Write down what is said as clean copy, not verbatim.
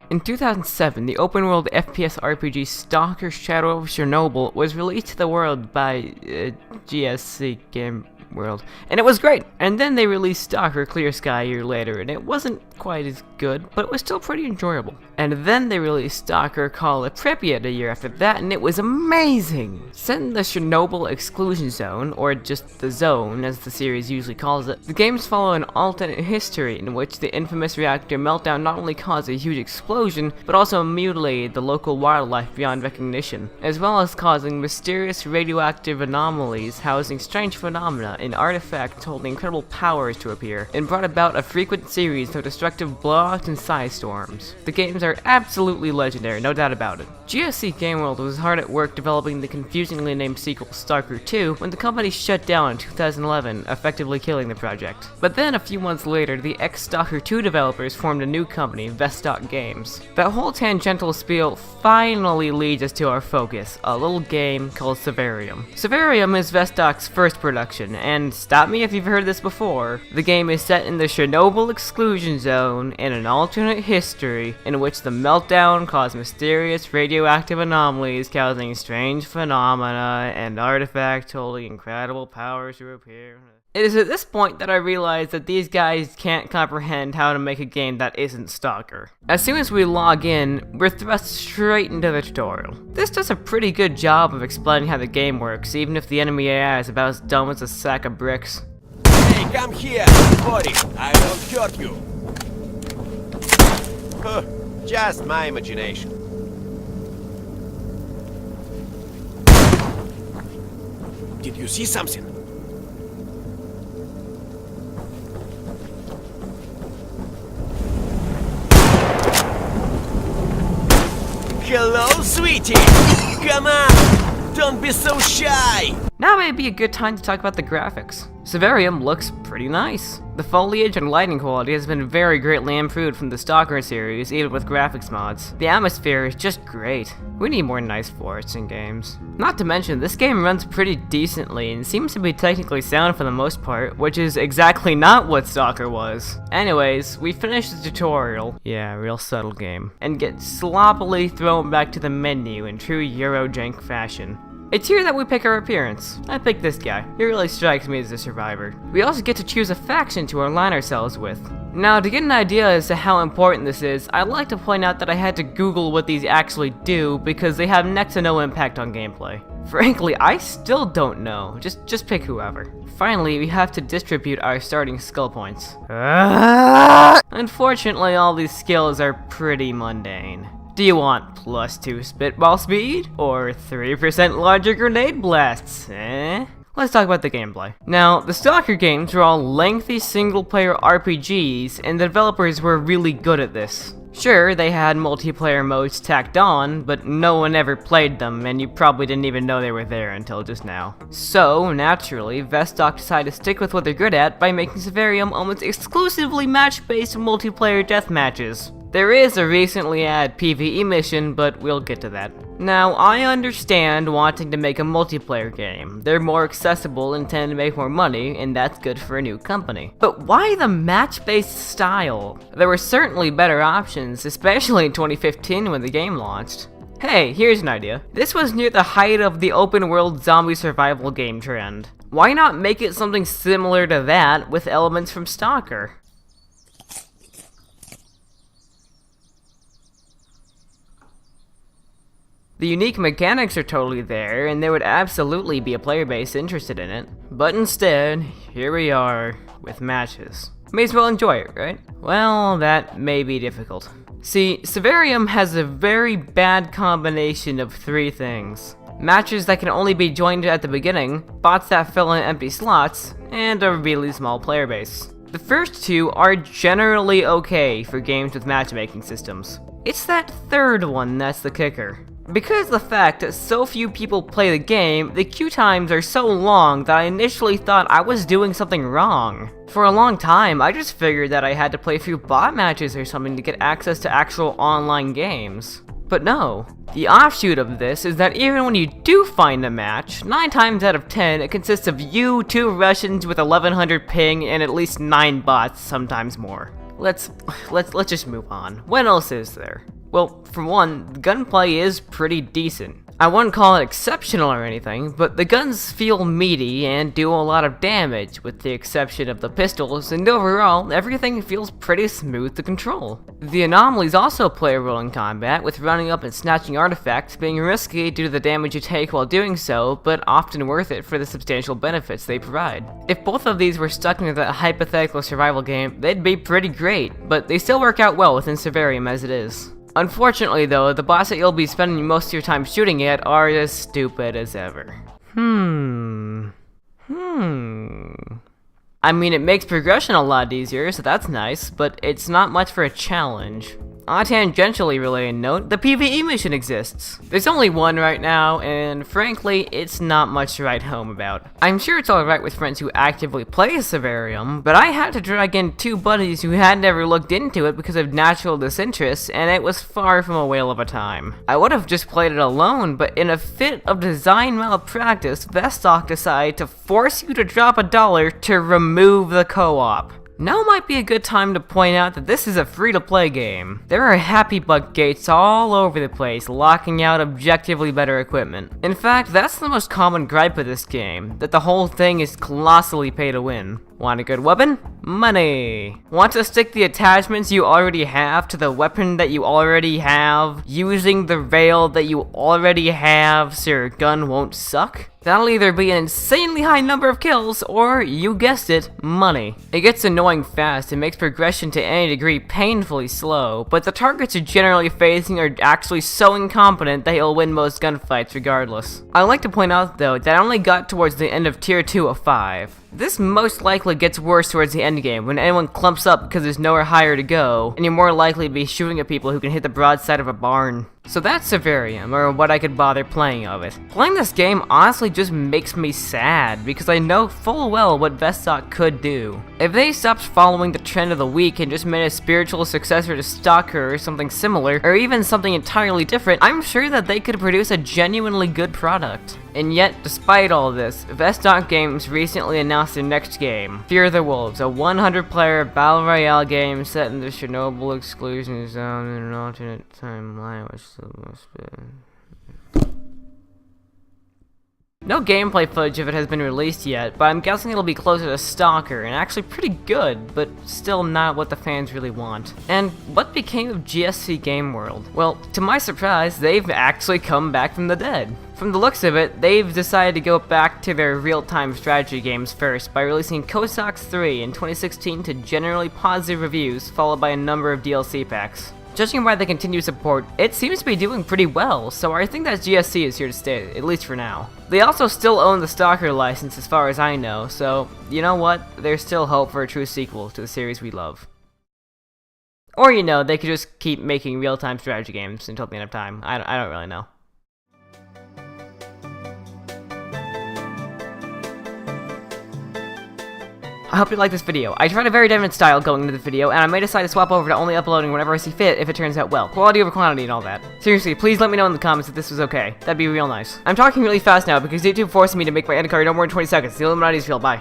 In 2007, the open-world FPS RPG S.T.A.L.K.E.R. Shadow of Chernobyl was released to the world by GSC Game World, and it was great. And then they released S.T.A.L.K.E.R. Clear Sky a year later, and it wasn't quite as good, but it was still pretty enjoyable. And then they released S.T.A.L.K.E.R. Call of Pripyat a year after that, and it was amazing! Set in the Chernobyl exclusion zone, or just the zone as the series usually calls it, the games follow an alternate history in which the infamous reactor meltdown not only caused a huge explosion, but also mutilated the local wildlife beyond recognition, as well as causing mysterious radioactive anomalies housing strange phenomena and artifacts holding incredible powers to appear, and brought about a frequent series of destructive blowouts and storms. The games are absolutely legendary, no doubt about it. GSC Game World was hard at work developing the confusingly named sequel S.T.A.L.K.E.R 2 when the company shut down in 2011, effectively killing the project. But then a few months later, the ex-S.T.A.L.K.E.R 2 developers formed a new company, Vestock Games. That whole tangential spiel finally leads us to our focus, a little game called Survarium. Survarium is Vestock's first production, and stop me if you've heard this before, the game is set in the Chernobyl exclusion zone in an alternate history in which the meltdown caused mysterious radioactive anomalies causing strange phenomena and artifacts holding incredible powers to appear. It is at this point that I realize that these guys can't comprehend how to make a game that isn't S.T.A.L.K.E.R. As soon as we log in, we're thrust straight into the tutorial. This does a pretty good job of explaining how the game works, even if the enemy AI is about as dumb as a sack of bricks. Hey, come here, buddy. I won't hurt you. Huh, just my imagination. Did you see something? Hello, sweetie! Come on! Don't be so shy! Now may be a good time to talk about the graphics. Survarium looks pretty nice. The foliage and lighting quality has been very greatly improved from the S.T.A.L.K.E.R. series, even with graphics mods. The atmosphere is just great. We need more nice forests in games. Not to mention, this game runs pretty decently and seems to be technically sound for the most part, which is exactly not what S.T.A.L.K.E.R. was. Anyways, we finish the tutorial, yeah, real subtle game, and get sloppily thrown back to the menu in true Eurojank fashion. It's here that we pick our appearance. I picked this guy. He really strikes me as a survivor. We also get to choose a faction to align ourselves with. Now, to get an idea as to how important this is, I'd like to point out that I had to Google what these actually do because they have next to no impact on gameplay. Frankly, I still don't know. Just pick whoever. Finally, we have to distribute our starting skill points. Unfortunately, all these skills are pretty mundane. Do you want +2 spitball speed, or 3% larger grenade blasts, Let's talk about the gameplay. Now, the S.T.A.L.K.E.R. games were all lengthy single-player RPGs, and the developers were really good at this. Sure, they had multiplayer modes tacked on, but no one ever played them, and you probably didn't even know they were there until just now. So, naturally, Vestock decided to stick with what they're good at by making Survarium almost exclusively match-based multiplayer deathmatches. There is a recently added PvE mission, but we'll get to that. Now, I understand wanting to make a multiplayer game. They're more accessible and tend to make more money, and that's good for a new company. But why the match-based style? There were certainly better options, especially in 2015 when the game launched. Hey, here's an idea. This was near the height of the open-world zombie survival game trend. Why not make it something similar to that with elements from S.T.A.L.K.E.R.? The unique mechanics are totally there, and there would absolutely be a player base interested in it. But instead, here we are, with matches. May as well enjoy it, right? Well, that may be difficult. See, Survarium has a very bad combination of 3 things. Matches that can only be joined at the beginning, bots that fill in empty slots, and a really small player base. The first 2 are generally okay for games with matchmaking systems. It's that third one that's the kicker. Because of the fact that so few people play the game, the queue times are so long that I initially thought I was doing something wrong. For a long time, I just figured that I had to play a few bot matches or something to get access to actual online games. But no. The offshoot of this is that even when you do find a match, 9 times out of 10 it consists of you, 2 Russians with 1100 ping, and at least 9 bots, sometimes more. Let's just move on. What else is there? Well, for one, the gunplay is pretty decent. I wouldn't call it exceptional or anything, but the guns feel meaty and do a lot of damage, with the exception of the pistols, and overall, everything feels pretty smooth to control. The anomalies also play a role in combat, with running up and snatching artifacts being risky due to the damage you take while doing so, but often worth it for the substantial benefits they provide. If both of these were stuck into that hypothetical survival game, they'd be pretty great, but they still work out well within Survarium as it is. Unfortunately though, the boss that you'll be spending most of your time shooting at are as stupid as ever. I mean, it makes progression a lot easier, so that's nice, but it's not much for a challenge. On a tangentially related note, the PvE mission exists. There's only one right now, and frankly, it's not much to write home about. I'm sure it's alright with friends who actively play Survarium, but I had to drag in two buddies who had never looked into it because of natural disinterest, and it was far from a whale of a time. I would have just played it alone, but in a fit of design malpractice, S.T.A.L.K.E.R decided to force you to drop $1 to remove the co-op. Now might be a good time to point out that this is a free-to-play game. There are happy butt gates all over the place, locking out objectively better equipment. In fact, that's the most common gripe of this game, that the whole thing is colossally pay to win. Want a good weapon? Money! Want to stick the attachments you already have to the weapon that you already have, using the rail that you already have so your gun won't suck? That'll either be an insanely high number of kills, or, you guessed it, money. It gets annoying fast and makes progression to any degree painfully slow, but the targets you're generally facing are actually so incompetent that you'll win most gunfights regardless. I'd like to point out though that I only got towards the end of tier 2 of 5. This most likely gets worse towards the endgame, when anyone clumps up because there's nowhere higher to go, and you're more likely to be shooting at people who can hit the broadside of a barn. So that's Survarium, or what I could bother playing of it. Playing this game honestly just makes me sad, because I know full well what S.T.A.L.K.E.R could do. If they stopped following the trend of the week and just made a spiritual successor to S.T.A.L.K.E.R or something similar, or even something entirely different, I'm sure that they could produce a genuinely good product. And yet, despite all this, S.T.A.L.K.E.R Games recently announced their next game, Fear the Wolves, a 100-player battle royale game set in the Chernobyl exclusion zone in an alternate timeline, which must be... No gameplay footage of it has been released yet, but I'm guessing it'll be closer to S.T.A.L.K.E.R and actually pretty good, but still not what the fans really want. And what became of GSC Game World? Well, to my surprise, they've actually come back from the dead. From the looks of it, they've decided to go back to their real-time strategy games first by releasing Cossacks 3 in 2016 to generally positive reviews, followed by a number of DLC packs. Judging by the continued support, it seems to be doing pretty well, so I think that GSC is here to stay, at least for now. They also still own the S.T.A.L.K.E.R license as far as I know, so you know what? There's still hope for a true sequel to the series we love. Or you know, they could just keep making real-time strategy games until the end of time. I don't really know. I hope you liked this video. I tried a very different style going into the video, and I may decide to swap over to only uploading whenever I see fit if it turns out well. Quality over quantity and all that. Seriously, please let me know in the comments if this was okay. That'd be real nice. I'm talking really fast now because YouTube forced me to make my end card no more than 20 seconds. The Illuminati's real. Bye.